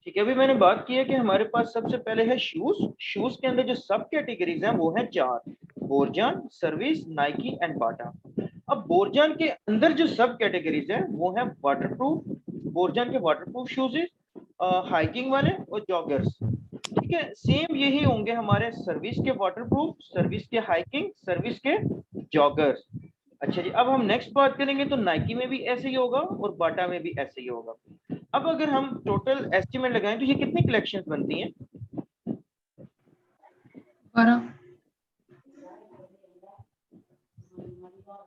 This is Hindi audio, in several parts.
ठीक है, अभी मैंने बात की है कि हमारे पास सबसे पहले है शूज। शूज के अंदर जो सब कैटेगरीज हैं वो है 4, बोरजान, सर्विस, नाइकी एंड बाटा। अब बोरजान के अंदर जो सब कैटेगरीज है वो है वाटरप्रूफ, बोरजान के वाटरप्रूफ शूज, हाइकिंग वाले और जॉगर्स। ठीक है, सेम यही होंगे हमारे सर्विस के वाटरप्रूफ, सर्विस के हाइकिंग, सर्विस के जॉगर्स। अच्छा जी, अब हम नेक्स्ट बात करेंगे तो नाइकी में भी ऐसे ही होगा और बाटा में भी ऐसे ही होगा। अब अगर हम टोटल एस्टिमेट लगाएं तो ये कितनी कलेक्शंस बनती हैं? 12।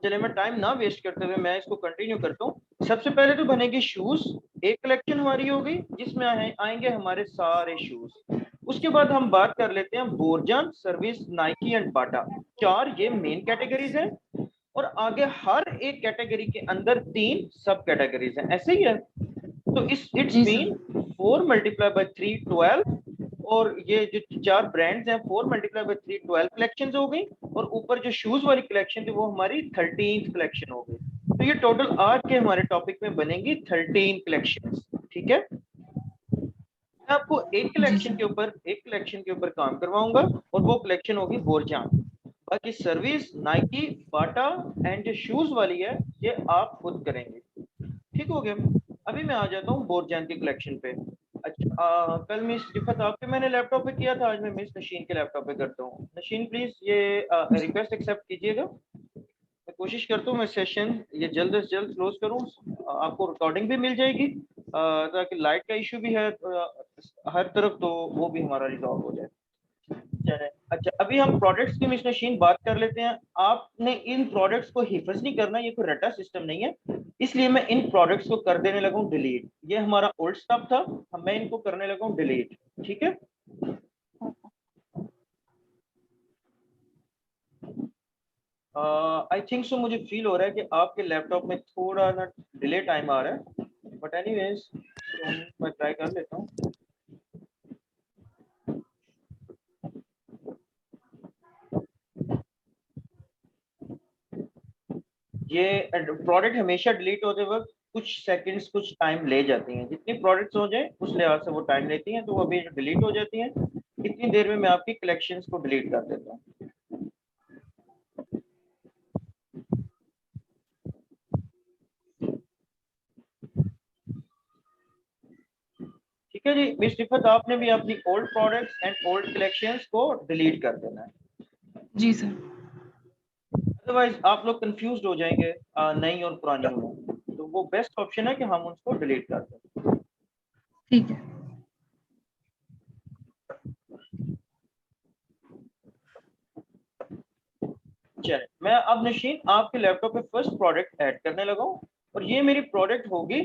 चलिए मैं टाइम ना वेस्ट करते हुए मैं इसको कंटिन्यू करता हूँ। सबसे पहले तो बनेगी शूज, एक कलेक्शन हमारी हो गई जिसमें आएंगे हमारे सारे शूज। उसके बाद हम बात कर लेते हैं बोरजान, सर्विस, नाइकी एंड बाटा। 4 ये मेन कैटेगरीज हैं और आगे हर एक कैटेगरी के अंदर 3 सब कैटेगरीज हैं, ऐसे ही है। तो it's G mean sir. 4 multiply by 3 12, और ये जो 4 ब्रांड्स हैं 4 मल्टीप्लाई बाय 3 12 कलेक्शन हो गई, और ऊपर जो शूज वाली कलेक्शन थी वो हमारी 13th कलेक्शन हो गई। तो ये टोटल आज के हमारे टॉपिक में बनेंगी 13 कलेक्शन। ठीक है, मैं आपको जी सर। एक कलेक्शन के ऊपर काम करवाऊंगा और वो कलेक्शन होगी बोरजान। बाकी सर्विस, नाइकी, बाटा एंड जो शूज वाली है ये आप खुद करेंगे। ठीक हो गया। अभी मैं आ जाता हूँ बोरजान की कलेक्शन पे। अच्छा, कल मिस रिफत आपके मैंने लैपटॉप पे किया था, आज मैं मिस नशीन के लैपटॉप पे करता हूँ। नशीन प्लीज ये रिक्वेस्ट एक्सेप्ट कीजिएगा। मैं कोशिश करता हूँ मैं सेशन ये जल्द से जल्द क्लोज करूँ। आपको रिकॉर्डिंग भी मिल जाएगी, ताकि लाइट का इशू भी है हर तरफ, तो वो भी हमारा रिजॉल्व हो जाए। चले, अच्छा अभी हम प्रोडक्ट्स की मिस मशीन बात कर लेते हैं। आपने इन प्रोडक्ट्स को हिफज नहीं करना, ये कोई रटा सिस्टम नहीं है, इसलिए मैं इन प्रोडक्ट्स को कर देने लगा हूँ डिलीट। ये हमारा ओल्ड स्टफ था, मैं इनको करने लगा हूँ डिलीट। ठीक है, आई थिंक सो, मुझे फील हो रहा है कि आपके लैपटॉप में थोड़ा ना डिले टाइम आ रहा है, बट एनीवेज मैं ट्राई कर लेता हूँ। ये प्रोडक्ट हमेशा डिलीट होते वक्त कुछ सेकंड्स कुछ टाइम ले जाती हैं, जितनी प्रोडक्ट्स हो जाए उस लिहाज से वो टाइम लेती हैं, तो वो अभी डिलीट हो जाती हैं। इतनी देर में मैं आपकी कलेक्शंस को डिलीट कर देता हूँ। ठीक है जी मिस रिफत, आपने भी अपनी old products and old collections को डिलीट कर देना है, जी सर। अदरवाइज आप लोग कंफ्यूज हो जाएंगे नई और पुरानी में। तो वो बेस्ट ऑप्शन है कि हम उसको डिलीट कर दें। ठीक है। चलिए मैं अब नशीन आपके लैपटॉप पे फर्स्ट प्रोडक्ट ऐड करने लगा हूँ, और ये मेरी प्रोडक्ट होगी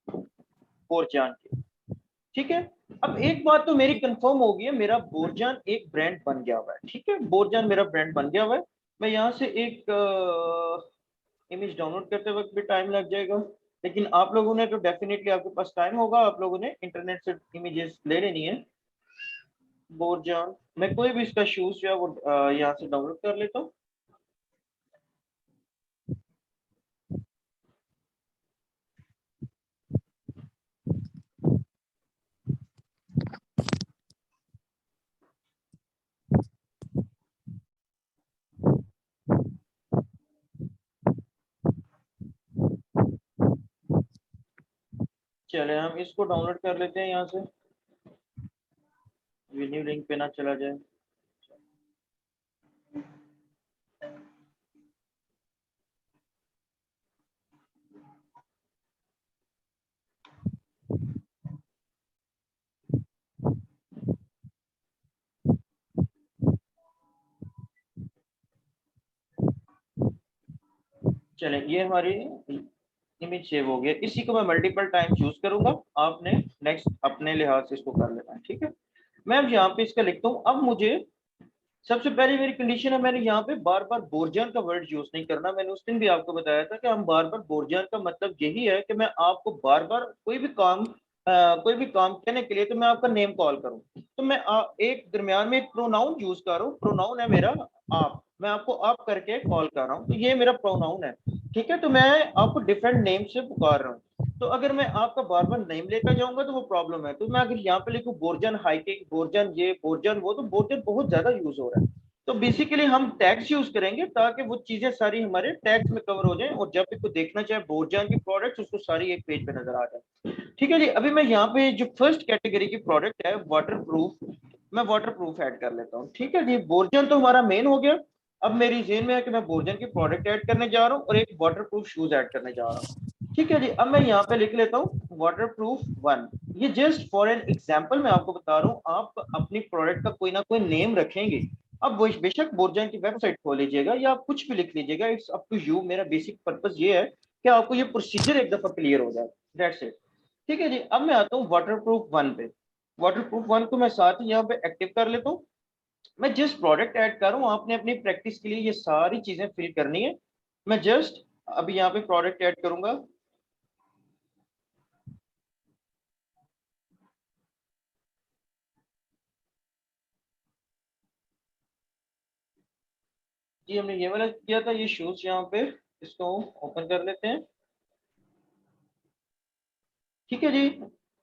बोरजान की। ठीक है, अब एक बात तो मेरी कंफर्म हो गई है, मेरा बोरजान एक ब्रांड बन गया हुआ है। ठीक है, बोरजान मेरा ब्रांड बन गया हुआ है। मैं यहाँ से एक इमेज डाउनलोड करते वक्त भी टाइम लग जाएगा, लेकिन आप लोगों ने तो डेफिनेटली, आपके पास टाइम होगा, आप लोगों ने इंटरनेट से इमेजेस ले लेनी है। बोरजान मैं कोई भी इसका शूज जो है वो यहाँ से डाउनलोड कर लेता हूँ। चले हम इसको डाउनलोड कर लेते हैं यहाँ से, न्यू लिंक पे ना चला जाए। चले ये हमारी इमेज सेव हो गया, इसी को मैं मल्टीपल टाइम यूज करूंगा, आपने नेक्स्ट अपने लिहाज से इसको कर लेना है। ठीक है, मैं अब यहाँ पे इसका लिखता हूँ। अब मुझे सबसे पहले मेरी कंडीशन है, मैंने यहाँ पे बार बार बोरजान का वर्ड यूज नहीं करना। मैंने उस दिन भी आपको बताया था कि हम बार बार बोरजान का मतलब यही है कि मैं आपको बार बार कोई भी काम कहने के लिए तो मैं आपका नेम कॉल करूं, तो मैं एक दरमियान में एक प्रोनाउन यूज कर रहा हूँ। प्रोनाउन है मेरा आप, मैं आपको आप करके कॉल कर रहा हूँ, तो ये मेरा प्रोनाउन है। ठीक है, तो मैं आपको डिफरेंट नेम से पुकार रहा हूँ। तो अगर मैं आपका बार बार नेम लेता जाऊंगा तो वो प्रॉब्लम है। तो मैं अगर यहाँ पे लिखूं बोर्जन हाइकिंग, बोर्जन ये, बोर्जन वो, तो बोर्जन बहुत ज्यादा यूज हो रहा है। तो बेसिकली हम टैग्स यूज करेंगे ताकि वो चीजें सारी हमारे टैग्स में कवर हो जाए, और जब भी कोई देखना चाहे बोर्जन की प्रोडक्ट्स, उसको सारी एक पेज पे नजर आ जाए। ठीक है जी। अभी मैं यहाँ पे जो फर्स्ट कैटेगरी की प्रोडक्ट है वाटर प्रूफ, मैं वाटर प्रूफ ऐड कर लेता हूँ। ठीक है जी। बोर्जन तो हमारा मेन हो गया। अब मेरी जेन में है कि मैं बोर्जन की प्रोडक्ट ऐड करने जा रहा हूँ और एक वाटर प्रूफ शूज ऐड करने जा रहा हूँ। ठीक है जी। अब मैं यहाँ पे लिख लेता हूँ वाटर प्रूफ 1। ये जस्ट फॉर एन एग्जाम्पल मैं आपको बता रहा हूँ, आप अपनी प्रोडक्ट का कोई ना कोई नेम रखेंगे। अब बेशक बोर्जन की वेबसाइट खोल लीजिएगा या आप कुछ भी लिख लीजिएगा, इट्स अप टू यू। मेरा बेसिक पर्पस ये है कि आपको ये प्रोसीजर एक दफा क्लियर हो जाए, दैट्स इट। ठीक है जी। अब मैं आता हूँ वाटर प्रूफ 1 पे। वाटर प्रूफ 1 को मैं साथ ही यहाँ पे एक्टिव कर लेता हूँ। मैं जिस प्रोडक्ट ऐड कर रहा हूँ, आपने अपनी प्रैक्टिस के लिए ये सारी चीजें फिल करनी है। मैं जस्ट अभी यहाँ पे प्रोडक्ट ऐड करूंगा। जी हमने ये वाला किया था, ये शूज यहाँ पे, इसको ओपन कर लेते हैं। ठीक है जी।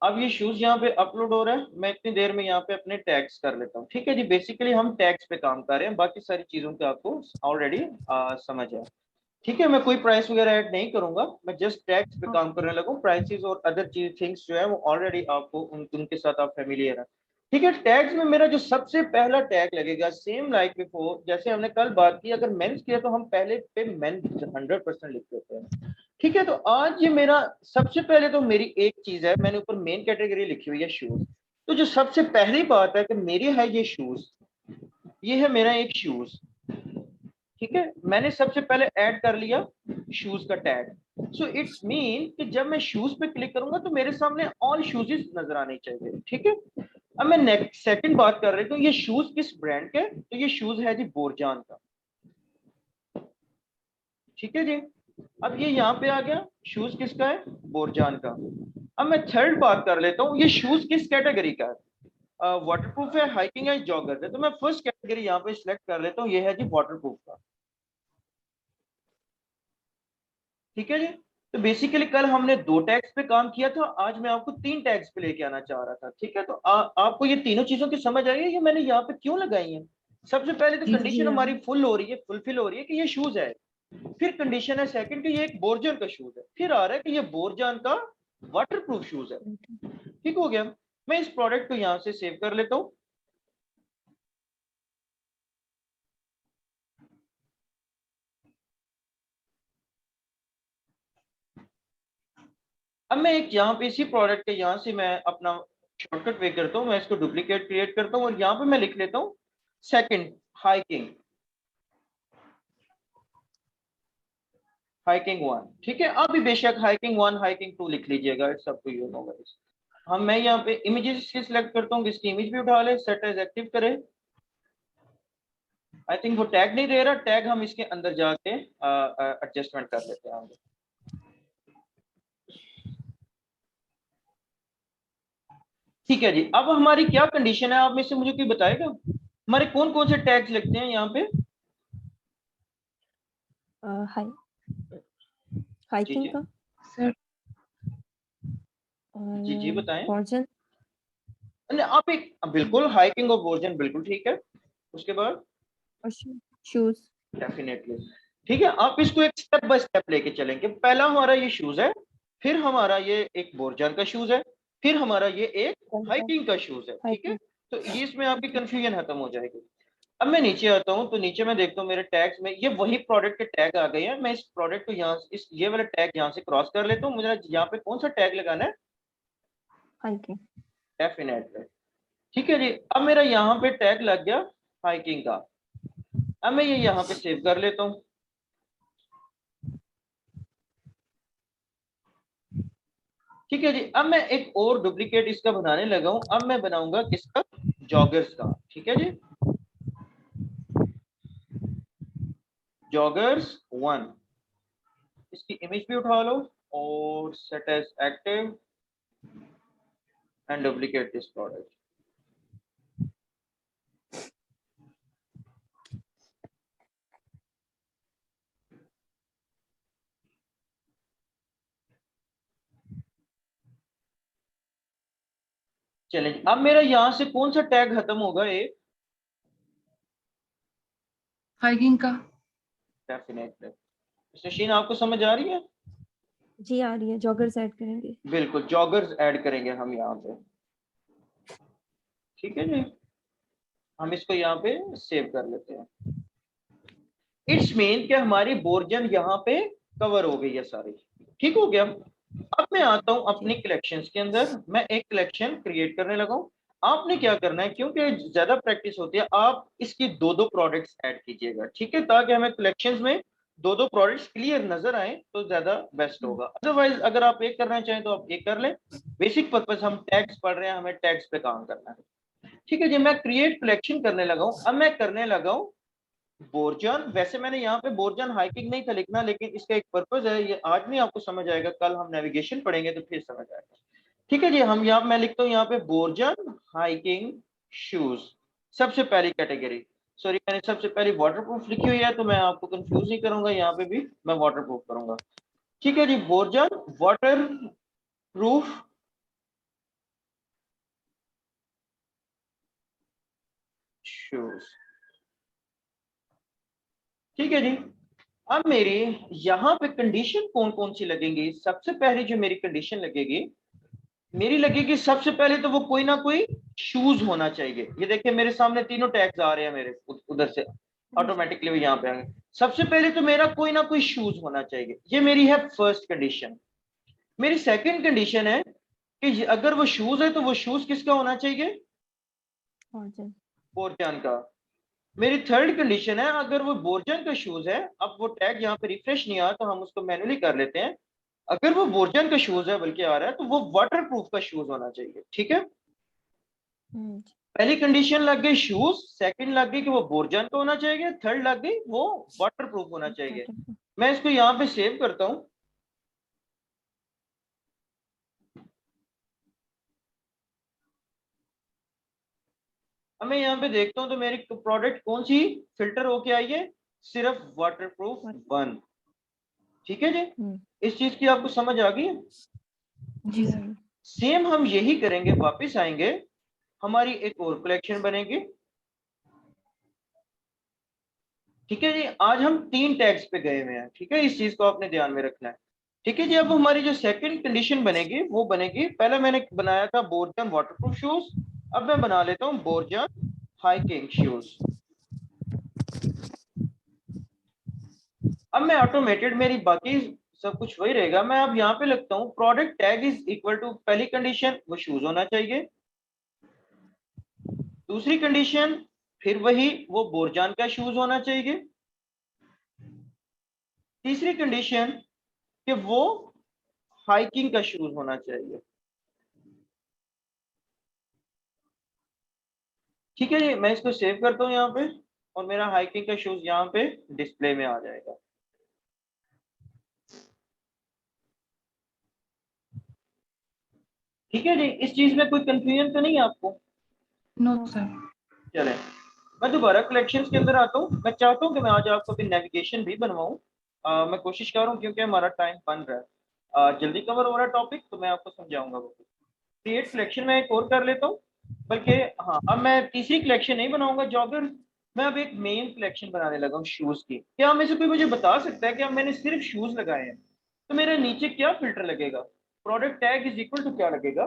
अब ये शूज यहाँ पे अपलोड हो रहा है, मैं इतनी देर में यहाँ पे अपने टैग्स कर लेता हूँ। ठीक है जी। बेसिकली हम टैग्स पे काम कर रहे हैं, बाकी सारी चीजों के आपको ऑलरेडी समझ है। ठीक है। मैं कोई प्राइस वगैरह ऐड नहीं करूंगा, मैं जस्ट टैग्स पे काम करने लगूँ। प्राइसेस और अदर चीज थिंग्स जो है वो ऑलरेडी आपको उनके साथ आप फेमिलियर है। ठीक है। टैग्स में मेरा जो सबसे पहला टैग लगेगा, सेम लाइक बिफोर, जैसे हमने कल बात की, अगर मेंस किया तो हम पहले पे मेन 100% लिख देते हैं। ठीक है। तो आज ये मेरा सबसे पहले तो मेरी एक चीज है, मैंने ऊपर मेन कैटेगरी लिखी हुई है शूज। तो जो सबसे पहली बात है कि मेरी है ये शूज, ये है मेरा एक शूज। ठीक है। मैंने सबसे पहले ऐड कर लिया शूज का टैग। सो इट्स मीन कि जब मैं शूज पे क्लिक करूंगा तो मेरे सामने ऑल शूजेस नजर आने चाहिए। ठीक है। अब मैं नेक्स्ट सेकंड बात कर रही हूँ, ये शूज किस ब्रांड के, तो ये शूज है जी बोरजान का। ठीक है जी। अब ये यहाँ पे आ गया, शूज किसका है, बोरजान का। अब मैं थर्ड बात कर लेता हूँ, ये शूज किस कैटेगरी का है, वाटरप्रूफ है, हाइकिंग है, जॉगर है। तो मैं फर्स्ट कैटेगरी यहाँ पे सिलेक्ट कर लेता हूँ, ये है जी वाटरप्रूफ का। ठीक है जी। तो बेसिकली कल हमने 2 टैग्स पे काम किया था, आज मैं आपको 3 टैग्स पे लेके आना चाह रहा था। ठीक है। तो आपको ये तीनों चीजों की समझ आई है, ये मैंने यहाँ पे क्यों लगाई है। सबसे पहले तो जी कंडीशन जी हाँ। हमारी फुल हो रही है, फुलफिल हो रही है कि ये शूज है। फिर कंडीशन है सेकंड कि ये एक बोरजान का शूज है। फिर आ रहा है कि ये बोरजान का वाटर प्रूफ शूज है। ठीक हो गया। मैं इस प्रोडक्ट को यहाँ से सेव कर लेता हूँ। अब मैं एक यहाँ पे इसी प्रोडक्ट के यहाँ से मैं अपना शॉर्टकट वे करता हूँ, मैं इसको डुप्लीकेट क्रिएट करता हूँ और यहाँ पे मैं लिख लेता हूँ सेकंड हाइकिंग, हाइकिंग 1। ठीक है। अभी बेशक हाइकिंग 1 हाइकिंग 2 लिख लीजिएगा, it's up to you, no worries. हम मैं यहाँ पे इमेजेस की सिलेक्ट करता हूँ, इसकी इमेज भी उठा ले, सेट एज एक्टिव करें। आई थिंक वो टैग नहीं दे रहा, टैग हम इसके अंदर जाके एडजस्टमेंट कर लेते हैं आगे। ठीक है जी। अब हमारी क्या कंडीशन है, आप में से मुझे कोई बताएगा हमारे कौन कौन से टैग्स लगते हैं यहाँ पे। हाई जी हाइकिंग जी का सर जी जी और बताएं। वर्जन नहीं, आप एक बिल्कुल हाइकिंग और वर्जन बिल्कुल ठीक है। उसके बाद और शूज। डेफिनेटली ठीक है। आप इसको एक स्टेप बाय स्टेप लेके चलेंगे। पहला हमारा ये शूज है, फिर हमारा ये एक बोरजान का शूज है, फिर हमारा ये एक हाइकिंग का शूज है। ठीक है। हाइकिंग। तो ये इसमें आपकी कंफ्यूजन खत्म हो जाएगी। अब मैं नीचे आता हूँ, तो नीचे मैं देखता हूँ मेरे टैग्स में ये वही प्रोडक्ट के टैग आ गए हैं। मैं इस प्रोडक्ट को यहाँ इस ये वाला टैग यहाँ से क्रॉस कर लेता हूँ। मुझे यहाँ पे कौन सा टैग लगाना है, हाइकिंग। डेफिनेटली। ठीक है जी। अब मेरा यहाँ पे टैग लग गया हाइकिंग का। अब मैं ये यहाँ पे सेव कर लेता हूँ। ठीक है जी। अब मैं एक और डुप्लीकेट इसका बनाने लगा हूं। अब मैं बनाऊंगा किसका, जॉगर्स का। ठीक है जी। जॉगर्स 1, इसकी इमेज भी उठा लो और set as active and duplicate this product. चलें, अब मेरा यहाँ से कौन सा टैग खत्म होगा? एक हाइकिंग का। डेफिनेटली। नशीन आपको समझ आ रही है? जी आ रही है, जॉगर्स ऐड करेंगे। बिल्कुल, जॉगर्स ऐड करेंगे हम यहाँ पे। ठीक है जी, हम इसको यहाँ पे सेव कर लेते हैं। इट्स मीन कि हमारी बोर्जन यहाँ पे कवर हो गई है सारी। ठीक हो गया। अब मैं आता हूँ अपनी कलेक्शंस के अंदर, मैं एक कलेक्शन क्रिएट करने लगा हूँ। आपने क्या करना है, क्योंकि ज्यादा प्रैक्टिस होती है, आप इसकी दो दो प्रोडक्ट्स ऐड कीजिएगा, ठीक है, ताकि हमें कलेक्शंस में दो दो प्रोडक्ट्स क्लियर नजर आए तो ज्यादा बेस्ट होगा। अदरवाइज अगर आप एक करना चाहें तो आप एक कर लें। बेसिक पर्पस हम टैग्स पढ़ रहे हैं, हमें टैग्स पे काम करना है। ठीक है जी, मैं क्रिएट कलेक्शन करने लगा हूँ। अब मैं करने लगा हूँ बोरजान। वैसे मैंने यहाँ पे बोरजान हाइकिंग नहीं था लिखना, लेकिन इसका एक पर्पज है, ये आज नहीं आपको समझ आएगा, कल हम नेविगेशन पढ़ेंगे तो फिर समझ आएगा। ठीक है जी, हम यहाँ मैं लिखता हूँ यहाँ पे बोरजान हाइकिंग शूज, सबसे पहली कैटेगरी। सॉरी, मैंने सबसे पहली वाटरप्रूफ लिखी हुई है, तो मैं आपको कंफ्यूज नहीं करूंगा, यहाँ पे भी मैं वाटरप्रूफ करूंगा। ठीक है जी, बोरजान वाटर प्रूफ शूज। ठीक है जी। अब मेरी यहाँ पे कंडीशन कौन कौन सी लगेंगी? सबसे पहले जो मेरी कंडीशन लगेगी, मेरी लगेगी सबसे पहले तो वो कोई ना कोई शूज होना चाहिए। ये देखिए मेरे सामने तीनों टैग्स आ रहे हैं मेरे उधर से, ऑटोमेटिकली भी यहाँ पे आएंगे। सबसे पहले तो मेरा कोई ना कोई शूज होना चाहिए, ये मेरी है फर्स्ट कंडीशन। मेरी सेकंड कंडीशन है कि अगर वो शूज है तो वो शूज किसका होना चाहिए? बोरजान का। मेरी थर्ड कंडीशन है, अगर वो बोरजन का शूज है, अब वो टैग यहाँ पे रिफ्रेश नहीं आया तो हम उसको मैन्युअली कर लेते हैं। अगर वो बोरजन का शूज है बल्कि आ रहा है, तो वो वाटर प्रूफ का शूज होना चाहिए। ठीक है, पहली कंडीशन लग गई शूज, सेकंड लग गई कि वो बोरजन का होना चाहिए, थर्ड लग गई वो वाटर प्रूफ होना चाहिए। मैं इसको यहाँ पे सेव करता हूँ। अब मैं यहाँ पे देखता हूँ तो मेरी प्रोडक्ट कौन सी फिल्टर होके आई है? सिर्फ वाटर प्रूफ 1। ठीक है जी, इस चीज की आपको समझ आ गई है? जी सर। सेम हम यही करेंगे, वापस आएंगे, हमारी एक और कलेक्शन बनेगी। ठीक है जी, आज हम 3 टैग्स पे गए हुए हैं, ठीक है, इस चीज को आपने ध्यान में रखना है। ठीक है जी, अब हमारी जो सेकंड कंडीशन बनेगी वो बनेगी, पहले मैंने बनाया था बोरजन वाटरप्रूफ शूज, अब मैं बना लेता हूँ बोरजन हाइकिंग शूज। अब मैं ऑटोमेटेड, मेरी बाकी सब कुछ वही रहेगा। मैं अब यहाँ पे लगता हूँ product tag is equal to, पहली कंडीशन वो शूज होना चाहिए, दूसरी कंडीशन फिर वही वो बोरजान का शूज होना चाहिए, तीसरी कंडीशन कि वो हाइकिंग का शूज होना चाहिए। ठीक है जी, मैं इसको सेव करता हूँ यहाँ पे, और मेरा हाइकिंग का शूज यहाँ पे डिस्प्ले में आ जाएगा। ठीक है जी, इस चीज में कोई कंफ्यूजन तो नहीं है आपको? No sir. चले, मैं दोबारा कलेक्शंस के अंदर आता हूँ। मैं चाहता हूँ कि मैं आज आपको भी नेविगेशन भी बनवाऊँ। मैं कोशिश कर रहा हूँ क्योंकि हमारा टाइम बन रहा है, जल्दी कवर हो रहा है टॉपिक, तो मैं आपको समझाऊंगा वो। क्रिएट कलेक्शन में एक और कर लेता हूँ, बल्कि हाँ, अब मैं तीसरी कलेक्शन नहीं बनाऊंगा जॉगर, मैं अब एक मेन कलेक्शन बनाने लगा हूँ शूज की। क्या में से कोई मुझे बता सकता है कि अब मैंने सिर्फ शूज लगाए हैं तो मेरे नीचे क्या फिल्टर लगेगा? Product tag is equal to क्या लगेगा?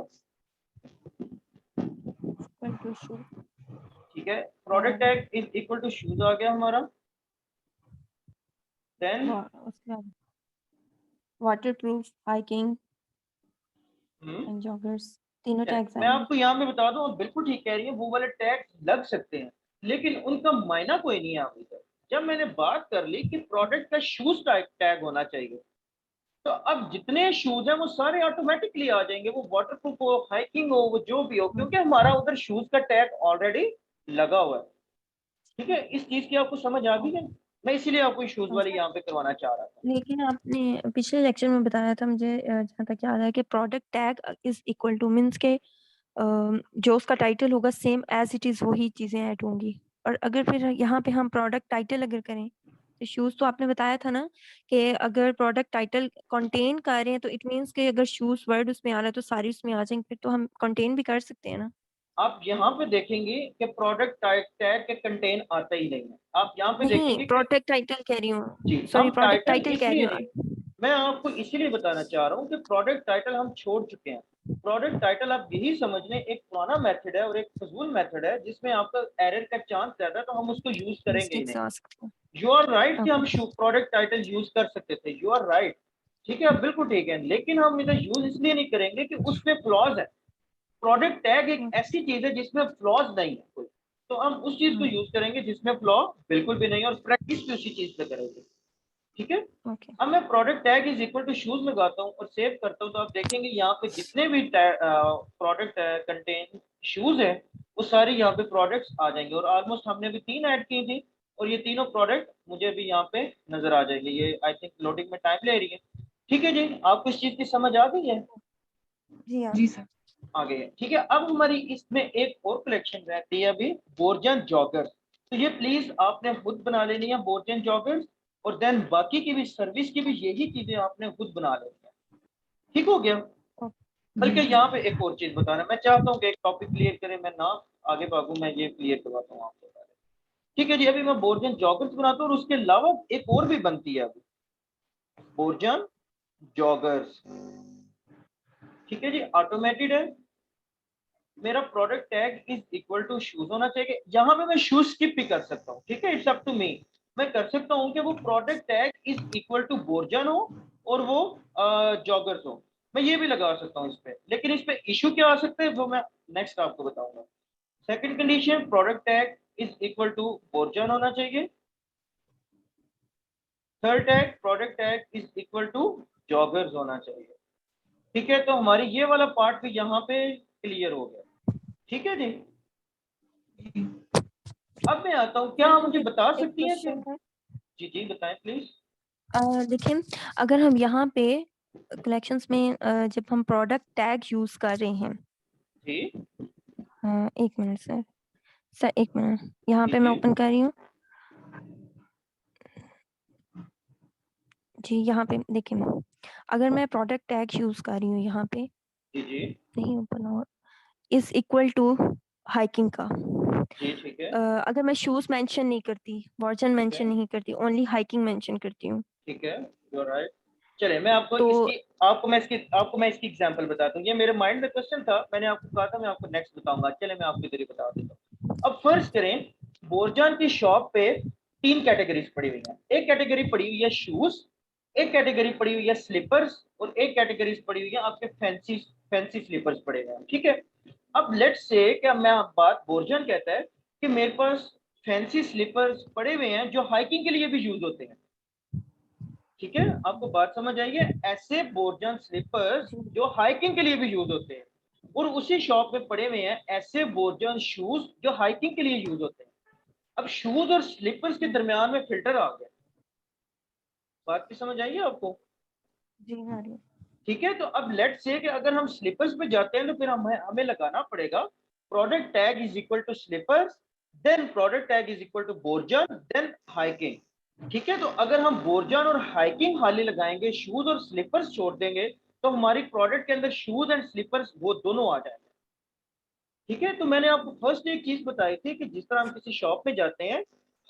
ठीक है, product tag is equal to shoes आ गया हमारा। Then waterproof, hiking and joggers, तीनों टैग्स मैं आएंगे। आपको यहाँ पे बता दूं, बिल्कुल ठीक कह रही है, वो वाले टैग लग सकते हैं, लेकिन उनका मायना कोई नहीं है अभी तक। जब मैंने बात कर ली कि प्रोडक्ट का शूज टैग होना चाहिए, तो अब जितने शूज हैं वो सारे ऑटोमेटिकली आ जाएंगे, वो वाटरप्रूफ हो, हाइकिंग हो, वो जो भी हो, क्योंकि हमारा उधर शूज का टैग ऑलरेडी लगा हुआ है। ठीक है, इस चीज की आपको समझ आ गई है? मैं इसीलिए आपको शूज वाली यहाँ पे करवाना चाह रहा था। लेकिन आपने पिछले लेक्चर में बताया था मुझे, जहाँ तक याद है, कि product tag is equal two means के जो उसका टाइटल होगा सेम एज इट इज वही चीजें ऐड होंगी। और अगर फिर यहाँ पे हम प्रोडक्ट टाइटल अगर करें तो शूज तो आपने बताया था ना कि अगर प्रोडक्ट टाइटल कंटेन कर रहे हैं तो इट मींस कि अगर शूज वर्ड उसमें आ रहा है तो सारी उसमें आ जाएंगे, फिर तो हम कंटेन भी कर सकते हैं ना। आप यहाँ पे देखेंगे कि प्रोडक्ट टैग के कंटेन आता ही नहीं है। आप यहाँ पे नहीं, देखेंगे कि प्रोडक्ट टाइटल कह रही जी, हूँ, सॉरी हम प्रोडक्ट टाइटल टाइटल कह रही इसलिए हूँ। नहीं, मैं आपको इसीलिए बताना चाह रहा हूँ कि प्रोडक्ट टाइटल हम छोड़ चुके हैं। प्रोडक्ट टाइटल आप यही समझ लें एक पुराना मेथड है और एक फजूल मेथड है जिसमें आपका एरर का चांस रहता है, तो हम उसको यूज करेंगे ही मिस्टेक से नहीं। आ सकते यू आर राइट कि हैं। हम प्रोडक्ट टाइटल यूज कर सकते थे, यू आर राइट, ठीक है, बिल्कुल ठीक है, लेकिन हम इधर यूज इसलिए नहीं करेंगे कि उसमें फ्लॉज है। प्रोडक्ट टैग एक ओके। ऐसी चीज है जिसमें फ्लॉज नहीं है कोई, तो हम उस चीज को यूज करेंगे जिसमें फ्लॉ बिल्कुल भी नहीं है और प्रैक्टिस भी उसी चीज पे करेंगे, ठीक है। ओके। अब मैं product tag is equal to shoes लगाता हूँ और सेव करता हूँ, तो आप देखेंगे यहाँ पे जितने भी प्रोडक्ट कंटेन शूज है वो सारे यहाँ पे प्रोडक्ट्स आ जाएंगे, और ऑलमोस्ट हमने भी 3 ऐड की थी और ये तीनों प्रोडक्ट मुझे भी यहाँ पे नजर आ जाएंगे। ये आई थिंक लोडिंग में टाइम ले रही है, ठीक है जी। आपको इस चीज की समझ आ गई है? जी हाँ। जी सर। आ गई है, ठीक है। अब हमारी इसमें एक और कलेक्शन रहती है अभी, बोर्जन जॉगर्स। तो ये प्लीज आपने खुद बना लेनी है बोर्जन जॉगर्स, और देन बाकी की भी सर्विस की भी यही चीजें आपने खुद बना लेनी है, ठीक हो गया। जी बल्कि सर। यहाँ पे एक और चीज बताना मैं चाहता हूँ कि एक टॉपिक क्लियर करें, मैं ना आगे भागू, मैं ये क्लियर करवाता हूँ आपको पहले, ठीक है जी। अभी मैं बोर्जन जॉगर्स बनाता हूँ और उसके अलावा एक और भी बनती है अभी, बोर्जन जॉगर्स, ठीक है जी, ऑटोमेटेड है। मेरा product tag is equal to shoes होना चाहिए, यहाँ पे मैं शूज स्किप भी कर सकता हूँ, ठीक है, इट्स अप टू मी। मैं कर सकता हूँ कि वो product tag is equal to बोर्जन हो और वो जॉगर्स हो, मैं ये भी लगा सकता हूँ इस पे, लेकिन इस पे इशू क्या आ सकता है वो मैं नेक्स्ट आपको बताऊंगा। Second condition, product tag is equal to बोर्जन होना चाहिए। Third tag, product tag is equal to joggers होना चाहिए, ठीक है। तो हमारी ये वाला पार्ट भी यहाँ पे क्लियर हो गया, ठीक है जी। जी अब मैं आता हूँ, क्या सर आप मुझे मुझे बता एक सकती हैं कि क्वेश्चन है। जी जी बताएं प्लीज। देखिए, अगर हम यहाँ पे कलेक्शंस में जब हम प्रोडक्ट टैग यूज कर रहे हैं, जी एक मिनट सर, सर एक मिनट, यहाँ जी पे मैं जी ओपन कर रही हूँ। जी यहाँ पे देखिए, अगर मैं प्रोडक्ट टैग यूज कर रही हूँ यहाँ पे, जी जी नहीं ओपन हो, इज इक्वल टू हाइकिंग का। जी ठीक है अगर मैं शूज मेंशन नहीं करती, वर्जन ठीक है मेंशन नहीं करती, ओनली हाइकिंग मेंशन करती हूँ, ठीक है, यू आर राइट। चलिए मैं आपको तो इसकी आपको मैं इसकी एग्जांपल बताता हूँ। ये मेरे माइंड में क्वेश्चन था, मैंने आपको कहा था मैं आपको नेक्स्ट बताऊंगा, चले मैं आपको इधर ही बता देता हूँ। अब फर्स्ट करें, बोरजान की शॉप पे 3 कैटेगरीज पड़ी हुई हैं। एक कैटेगरी पड़ी हुई है शूज, एक कैटेगरी पड़ी हुई है स्लीपर्स, और एक कैटेगरी पड़ी हुई है आपके फैंसी फैंसी स्लीपर्स पड़े हुए हैं, ठीक है। अब लेट्स से क्या मैं बात, बोरजान कहता है कि मेरे पास फैंसी स्लीपर्स पड़े हुए हैं जो हाइकिंग के लिए भी यूज होते हैं, ठीक है, आपको बात समझ आई है। ऐसे बोर्जन स्लीपर्स जी जो हाइकिंग के लिए भी यूज होते हैं, और उसी शॉप में पड़े हुए हैं ऐसे बोर्जन शूज जो हाइकिंग के लिए यूज होते हैं। अब शूज और स्लीपर्स के दरमियान में फिल्टर आ गया, बात की समझ आई है आपको? जी आ रही है। ठीक है, तो अब लेट से कि अगर हम स्लीपर्स पे जाते हैं तो फिर हमें लगाना पड़ेगा product tag is equal to sleepers, then product tag is equal to Borjan, then hiking, ठीक है। तो अगर हम बोर्जन और हाइकिंग हाली लगाएंगे, शूज और स्लीपर्स छोड़ देंगे, तो हमारी प्रोडक्ट के अंदर शूज एंड स्लीपर्स वो दोनों आ जाएंगे, ठीक है। तो मैंने आपको फर्स्ट एक चीज बताई थी कि जिस तरह हम किसी शॉप में जाते हैं,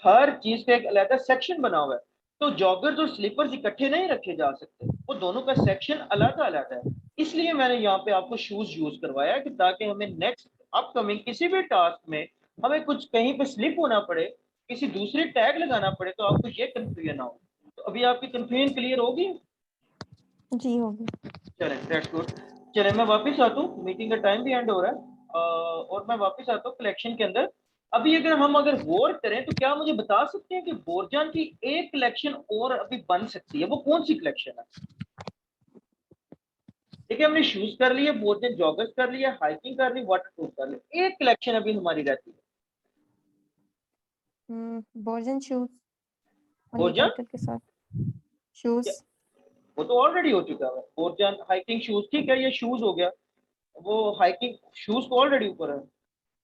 हर चीज का एक अलग सेक्शन बना हुआ है, तो जॉगर्स और स्लीपर्स इकट्ठे नहीं रखे जा सकते, वो दोनों का सेक्शन अलग अलग है। इसलिए मैंने यहाँ पे आपको शूज यूज करवाया कि ताकि हमें नेक्स्ट अपकमिंग किसी भी टास्क में हमें कुछ कहीं पे स्लिप होना पड़े, किसी दूसरी टैग लगाना पड़े, तो आपको ये कंफ्यूजन ना हो। तो अभी आपकी कंफ्यूजन क्लियर होगी? जी होगी। चलें, दैट्स गुड। चलें मैं वापस आता हूँ, मीटिंग का टाइम भी एंड हो रहा है, और मैं वापस आता हूँ कलेक्शन के अंदर। अभी अगर गौर करें तो क्या मुझे बता सकते हैं कि बोरजान की एक कलेक्शन और अभी बन सकती है, वो कौन सी कलेक्शन है? देखिए हमने शूज कर लिए, बोरजान जॉगर्स कर लिया, हाइकिंग कर ली, वाटर प्रूफ कर ली, एक कलेक्शन अभी हमारी रहती है, बोर्जन शूज ओनली बोरजान। टाइटल के साथ, शूज। वो तो ऑलरेडी हो चुका है, बोरजान हाइकिंग शूज, ठीक है, ये शूज हो गया, वो हाइकिंग शूज तो ऑलरेडी ऊपर है।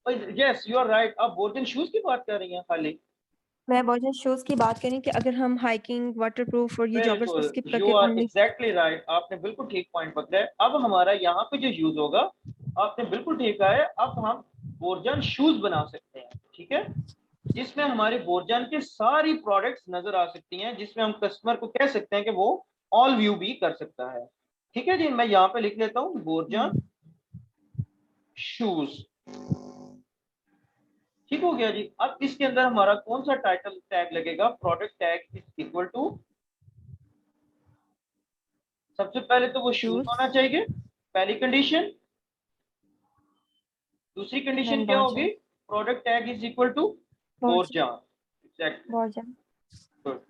यस यू आर राइट, आप बोरजान शूज की बात कर रही हैं खाली। मैं बहुत शूज की बात करें कि अगर हम हाइकिंग, वाटरप्रूफ और ये जॉगर्स को स्किप बिल्कुल, यू करके आर ओनली एग्जैक्टली राइट, आपने बिल्कुल ठीक पॉइंट पकड़ा है। अब हमारा यहाँ पे जो यूज होगा, आपने बिल्कुल ठीक कहा है, अब हम बोरजान शूज बना सकते हैं, ठीक है, जिसमें हमारे बोरजान के सारी प्रोडक्ट्स नजर आ सकती हैं, जिसमें हम कस्टमर को कह सकते हैं कि वो ऑल व्यू भी कर सकता है। ठीक है जी, मैं यहाँ पे लिख लेता हूँ बोरजान शूज। ठीक हो गया जी। अब इसके अंदर हमारा कौन सा टाइटल टैग लगेगा? Product tag is equal to, सबसे पहले तो वो शूज शूज होना चाहिए, पहली कंडीशन। दूसरी कंडीशन देन क्या होगी? Borjan. Product tag is equal to Borjan. Exactly, Borjan. Good.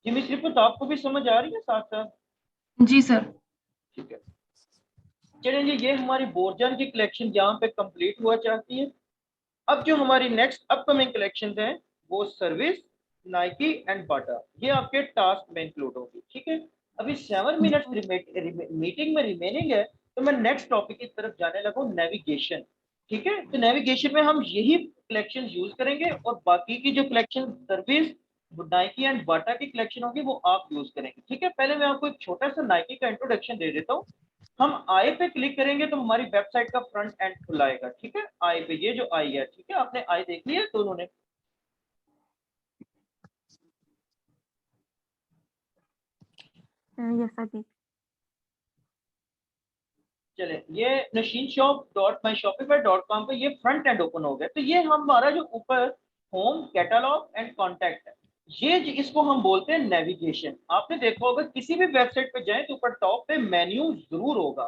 जी मिस रिपत, आपको भी समझ आ रही है साथ साथ? जी सर। ठीक है, चलिए जी, ये हमारी बोरजान की कलेक्शन यहाँ पे कंप्लीट हुआ चाहती है। अब जो हमारी नेक्स्ट अपकमिंग कलेक्शन हैं, वो सर्विस, नाइकी एंड बाटा, ये आपके टास्क में इंक्लूड होगी। ठीक है, अभी 7 मिनट मीटिंग में रिमेनिंग है, तो मैं नेक्स्ट टॉपिक की तरफ जाने लगा हूँ, नेविगेशन। ठीक है, तो नेविगेशन में हम यही कलेक्शन यूज करेंगे, और बाकी की जो कलेक्शन सर्विस, नाइकी एंड बाटा की कलेक्शन होगी, वो आप यूज करेंगे। ठीक है, पहले मैं आपको एक छोटा सा नाइकी का इंट्रोडक्शन दे देता हूँ। हम आई पे क्लिक करेंगे तो हमारी वेबसाइट का फ्रंट एंड खुला आएगा। ठीक है, आई पे, ये जो आई है, ठीक है, आपने आई देख लिया दोनों ने? यस अभी। चले, ये Nasheen shop dot my shopify dot com पे ये फ्रंट एंड ओपन हो गया। तो ये हमारा जो ऊपर होम, कैटलॉग एंड कॉन्टैक्ट है, इसको हम बोलते हैं नेविगेशन। आपने देखा होगा किसी भी वेबसाइट पे जाएं तो ऊपर टॉप पे मेन्यू जरूर होगा।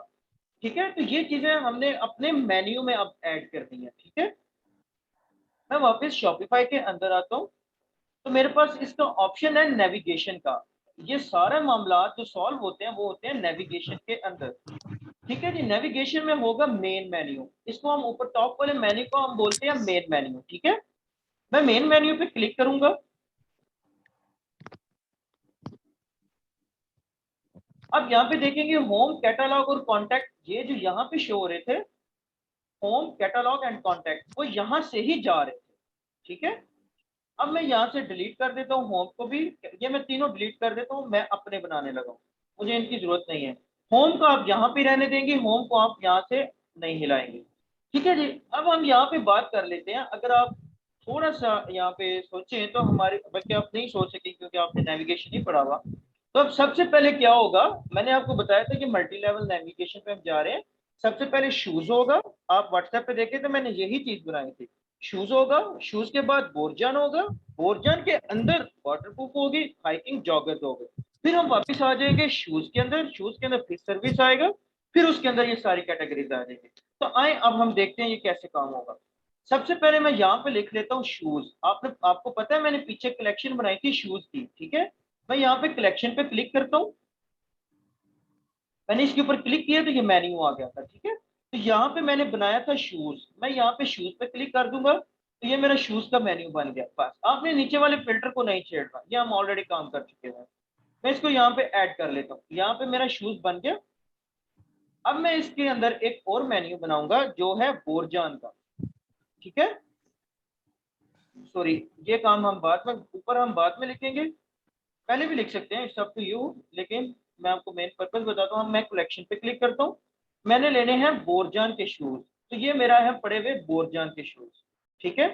ठीक है, तो ये चीजें हमने अपने मेन्यू में अब ऐड कर दी है। ठीक है, मैं वापस शॉपिफाई के अंदर आता हूँ, तो मेरे पास इसका ऑप्शन है नेविगेशन का। ये सारे मामला जो सॉल्व होते हैं वो होते हैं नेविगेशन के अंदर। ठीक है जी, नेविगेशन में होगा मेन मेन्यू, इसको हम ऊपर टॉप वाले मेन्यू को हम बोलते हैं मेन मेन्यू। ठीक है, मैं मेन मेन्यू पे क्लिक करूंगा। अब यहाँ पे देखेंगे होम, कैटलॉग और कॉन्टैक्ट, ये जो यहाँ पे शो हो रहे थे, होम, कैटलॉग एंड कॉन्टैक्ट, वो यहाँ से ही जा रहे थे। ठीक है, अब मैं यहाँ से डिलीट कर देता हूँ होम को भी, ये मैं तीनों डिलीट कर देता हूँ, मैं अपने बनाने लगा हूँ, मुझे इनकी जरूरत नहीं है। होम को आप यहाँ पे रहने देंगे, होम को आप यहाँ से नहीं हिलाएंगे। ठीक है जी, अब हम यहाँ पे बात कर लेते हैं। अगर आप थोड़ा सा यहाँ पे सोचें तो हमारे, बल्कि आप नहीं सोच सकें क्योंकि आपने नेविगेशन नहीं पढ़ा हुआ। तो अब सबसे पहले क्या होगा, मैंने आपको बताया था कि मल्टी लेवल नेविगेशन पे हम जा रहे हैं। सबसे पहले शूज होगा, आप व्हाट्सएप पे देखे तो मैंने यही चीज बनाई थी। शूज होगा, शूज के बाद बोरजान होगा, बोरजान के अंदर वाटरप्रूफ होगी, हाइकिंग जॉगर्स होगा। फिर हम वापस आ जाएंगे शूज के अंदर, शूज के अंदर फिर सर्विस आएगा, फिर उसके अंदर ये सारी कैटेगरीज आ जाएंगी। तो आए अब हम देखते हैं ये कैसे काम होगा। सबसे पहले मैं यहाँ पे लिख लेता हूँ शूज। आपको पता है मैंने पीछे कलेक्शन बनाई थी शूज की। ठीक है, मैं यहाँ पे कलेक्शन पे क्लिक करता हूँ, मैंने इसके ऊपर क्लिक किया तो ये मेन्यू आ गया था। ठीक है, तो यहाँ पे मैंने बनाया था शूज, मैं यहाँ पे शूज पे क्लिक कर दूंगा तो ये मेरा शूज का मेन्यू बन गया। बस आपने नीचे वाले फिल्टर को नहीं छेड़ना, ये हम ऑलरेडी काम कर चुके हैं। मैं इसको यहाँ पे ऐड कर लेता हूँ, यहाँ पे मेरा शूज बन गया। अब मैं इसके अंदर एक और मेन्यू बनाऊंगा जो है बोरजान का। ठीक है, सॉरी, ये काम हम बाद में, ऊपर हम बाद में लिखेंगे, पहले भी लिख सकते हैं, इट्स अप टू यू, लेकिन मैं आपको मेन पर्पस बताता हूँ। मैं कलेक्शन पे क्लिक करता हूँ, मैंने लेने हैं बोरजान के शूज, तो ये मेरा है पड़े हुए बोरजान के शूज। ठीक है,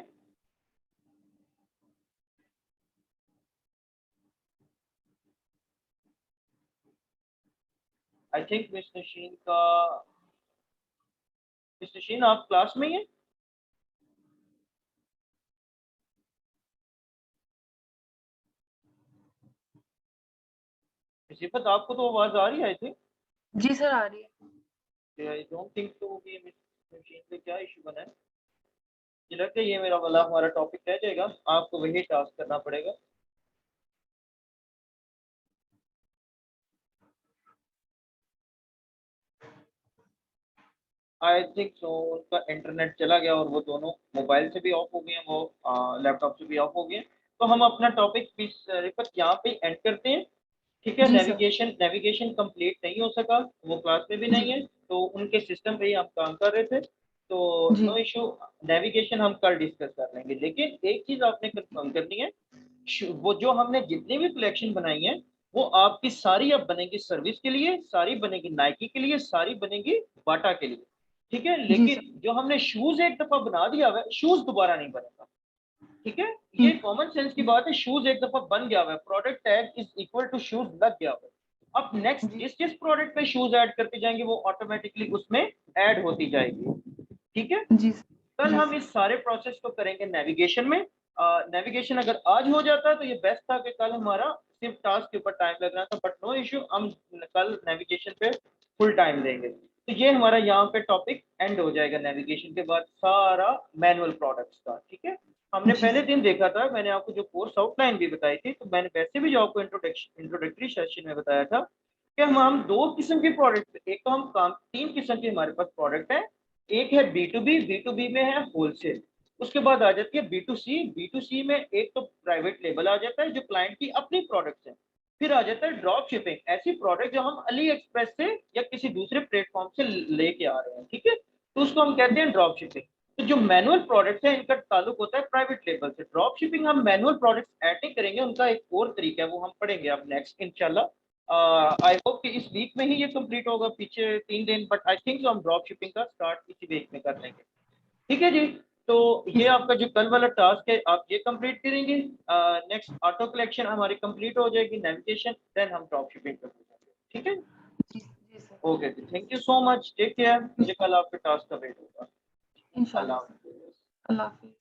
आई थिंक मिस्टर शीन का, मिस्टर शीन आप क्लास में ही हैं? सिफत आपको तो आवाज आ रही है आई थिंक? जी सर, आ रही है। आई डोंट थिंक तो कि मिस्टर शीन पे क्या इशू बना है। मुझे लगता है ये मेरा वाला हमारा टॉपिक रह जाएगा, आपको वही टास्क करना पड़ेगा। आई थिंक सो उनका इंटरनेट चला गया और वो दोनों मोबाइल से भी ऑफ हो गए हैं, वो लैपटॉप से भी ऑफ हो गए हैं। तो हम अपना टॉपिक रिपत यहाँ पे एंड करते हैं। ठीक है, जी सर। नेविगेशन कंप्लीट नहीं हो सका, वो क्लास में भी जी। नहीं है, तो उनके सिस्टम पे ही हम काम कर रहे थे। तो जी। नो इशू, नेविगेशन हम कल डिस्कस कर लेंगे। लेकिन एक चीज आपने कंफर्म करनी है, वो जो हमने जितनी भी कलेक्शन बनाई है वो आपकी सारी अब बनेगी सर्विस के लिए, सारी बनेगी नाइकी के लिए, सारी बनेगी बाटा के लिए, ठीक है। जी सर। लेकिन जो हमने शूज एक दफा बना दिया हुआ है, शूज दोबारा नहीं बनेगा, ठीक है। ये कॉमन सेंस की बात है, शूज एक दफा बन गया हुआ है, product tag is equal to shoes लग गया हुआ है। अब नेक्स्ट जी जिस जिस प्रोडक्ट पे शूज ऐड करते जाएंगे वो ऑटोमेटिकली उसमें ऐड होती जाएगी, ठीक है। जी कल जी हम इस सारे प्रोसेस को करेंगे नेविगेशन में। नेविगेशन अगर आज हो जाता है तो ये बेस्ट था कि कल हमारा सिर्फ टास्क के ऊपर टाइम लग रहा था, बट नो इश्यू, हम कल नेविगेशन पे फुल टाइम देंगे। तो ये हमारा यहाँ पे टॉपिक एंड हो जाएगा, नेविगेशन के बाद सारा मैनुअल प्रोडक्ट्स का, ठीक है। हमने जी पहले दिन देखा था, मैंने आपको जो कोर्स आउटलाइन भी बताई थी, तो मैंने वैसे भी जो आपको इंट्रोडक्टरी सेशन में बताया था कि हम दो किस्म के प्रोडक्ट, एक तो हम काम, तीन किस्म के हमारे पास प्रोडक्ट है। एक है बी टू बी में है होलसेल, उसके बाद आ जाती है बी टू सी में एक तो प्राइवेट लेबल आ जाता है जो क्लाइंट की अपनी प्रोडक्ट्स हैं। फिर आ जाता है ड्रॉप शिपिंग, ऐसी प्रोडक्ट जो हम अली एक्सप्रेस से या किसी दूसरे प्लेटफॉर्म से लेके आ रहे हैं, ठीक है, तो उसको हम कहते हैं ड्रॉप शिपिंग। तो जो मैनुअल प्रोडक्ट्स है इनका ताल्लुक होता है प्राइवेट लेबल से। ड्रॉप शिपिंग हम मैनुअल प्रोडक्ट्स ऐड नहीं करेंगे, उनका एक और तरीका है, वो हम पढ़ेंगे अब नेक्स्ट इंशाल्लाह। आई होप कि इस वीक में ही ये कंप्लीट होगा, पीछे 3 दिन, बट आई थिंक हम ड्रॉप शिपिंग का स्टार्ट इसी वीक में कर लेंगे, ठीक है जी। तो ये आपका जो कल वाला टास्क है आप ये कंप्लीट करेंगे। नेक्स्ट ऑटो कलेक्शन हमारी कंप्लीट हो जाएगी, नेविगेशन, देन हम ड्रॉप शिपिंग कर देंगे, ठीक है। जी सर। ओके जी, thank you so much, take care, मुझे कल आपके टास्क का वेट होगा। इंशाल्लाह अल्लाह सर। हाफिज़। अल्लाह हाफिज।